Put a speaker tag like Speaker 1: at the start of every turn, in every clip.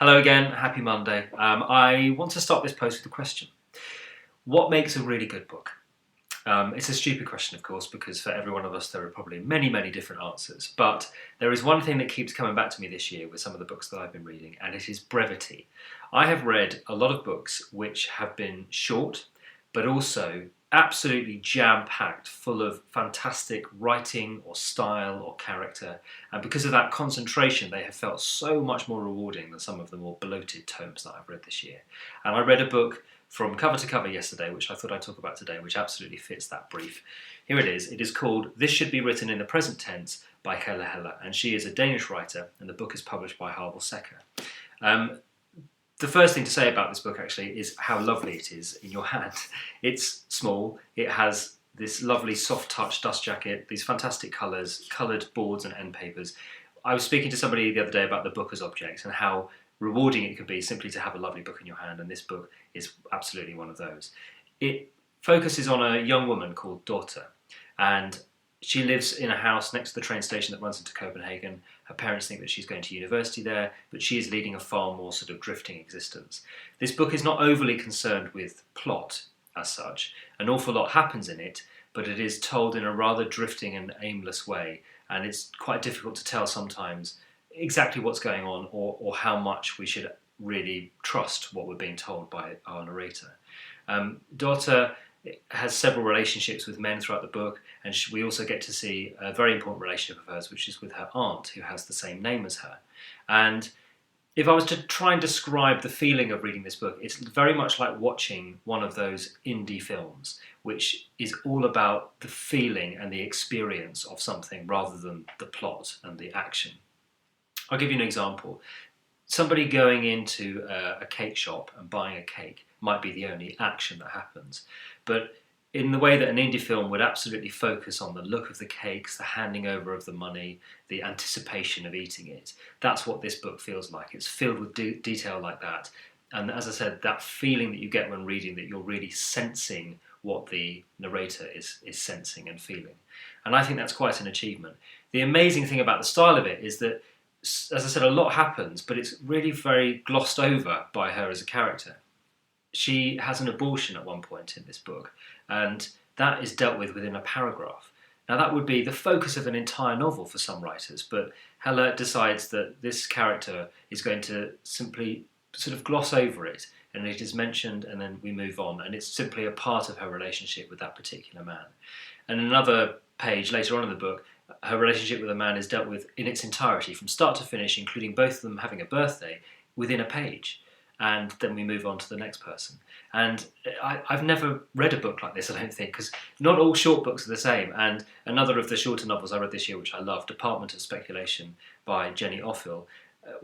Speaker 1: Hello again, happy Monday. I want to start this post with a question. What makes a really good book? It's a stupid question, of course, because for every one of us there are probably many, many different answers. But there is one thing that keeps coming back to me this year with some of the books that I've been reading, and it is brevity. I have read a lot of books which have been short, but also absolutely jam-packed, full of fantastic writing or style or character. And because of that concentration, they have felt so much more rewarding than some of the more bloated tomes that I've read this year. And I read a book from cover to cover yesterday, which I thought I'd talk about today, which absolutely fits that brief. Here it is. It is called This Should Be Written in the Present Tense by Helle Helle, and she is a Danish writer, and the book is published by Harvel Secker. The first thing to say about this book actually is how lovely it is in your hand. It's small, it has this lovely soft touch dust jacket, these fantastic colours, coloured boards and end papers. I was speaking to somebody the other day about the book as objects and how rewarding it could be simply to have a lovely book in your hand, and this book is absolutely one of those. It focuses on a young woman called Dorte, and she lives in a house next to the train station that runs into Copenhagen. Her parents think that she's going to university there, but she is leading a far more sort of drifting existence. This book is not overly concerned with plot as such. An awful lot happens in it, but it is told in a rather drifting and aimless way, and it's quite difficult to tell sometimes exactly what's going on or how much we should really trust what we're being told by our narrator. Dorte has several relationships with men throughout the book, and we also get to see a very important relationship of hers, which is with her aunt, who has the same name as her. And if I was to try and describe the feeling of reading this book, it's very much like watching one of those indie films, which is all about the feeling and the experience of something rather than the plot and the action. I'll give you an example. Somebody going into a cake shop and buying a cake might be the only action that happens. But in the way that an indie film would absolutely focus on the look of the cakes, the handing over of the money, the anticipation of eating it, that's what this book feels like. It's filled with detail like that. And as I said, that feeling that you get when reading, that you're really sensing what the narrator is sensing and feeling. And I think that's quite an achievement. The amazing thing about the style of it is that, as I said, a lot happens, but it's really very glossed over by her as a character. She has an abortion at one point in this book, and that is dealt with within a paragraph. Now that would be the focus of an entire novel for some writers, but Helle decides that this character is going to simply sort of gloss over it, and it is mentioned and then we move on, and it's simply a part of her relationship with that particular man. And another page later on in the book, her relationship with a man is dealt with in its entirety, from start to finish, including both of them having a birthday, within a page. And then we move on to the next person. And I've never read a book like this, I don't think, because not all short books are the same. And another of the shorter novels I read this year, which I love, Department of Speculation by Jenny Offill,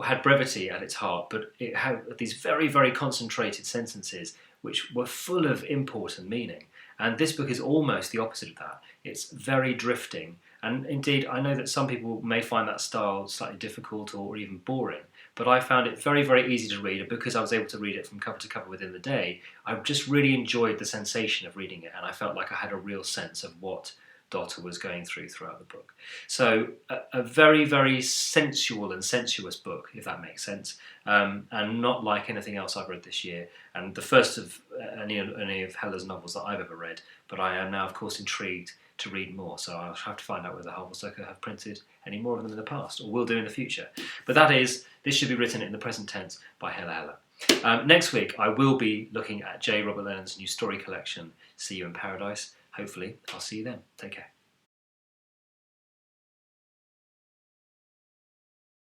Speaker 1: had brevity at its heart, but it had these very, very concentrated sentences which were full of import and meaning. And this book is almost the opposite of that. It's very drifting. And indeed, I know that some people may find that style slightly difficult or even boring, but I found it very, very easy to read, and because I was able to read it from cover to cover within the day, I just really enjoyed the sensation of reading it, and I felt like I had a real sense of what Dorte was going throughout the book. So a very, very sensual and sensuous book, if that makes sense, and not like anything else I've read this year, and the first of any of Helle's novels that I've ever read, but I am now, of course, intrigued to read more, so I'll have to find out whether Harvel Secker have printed any more of them in the past, or will do in the future. But that is, This Should Be Written in the Present Tense by Helle Helle. Next week, I will be looking at J. Robert Lennon's new story collection, See You in Paradise. Hopefully, I'll see you then. Take care.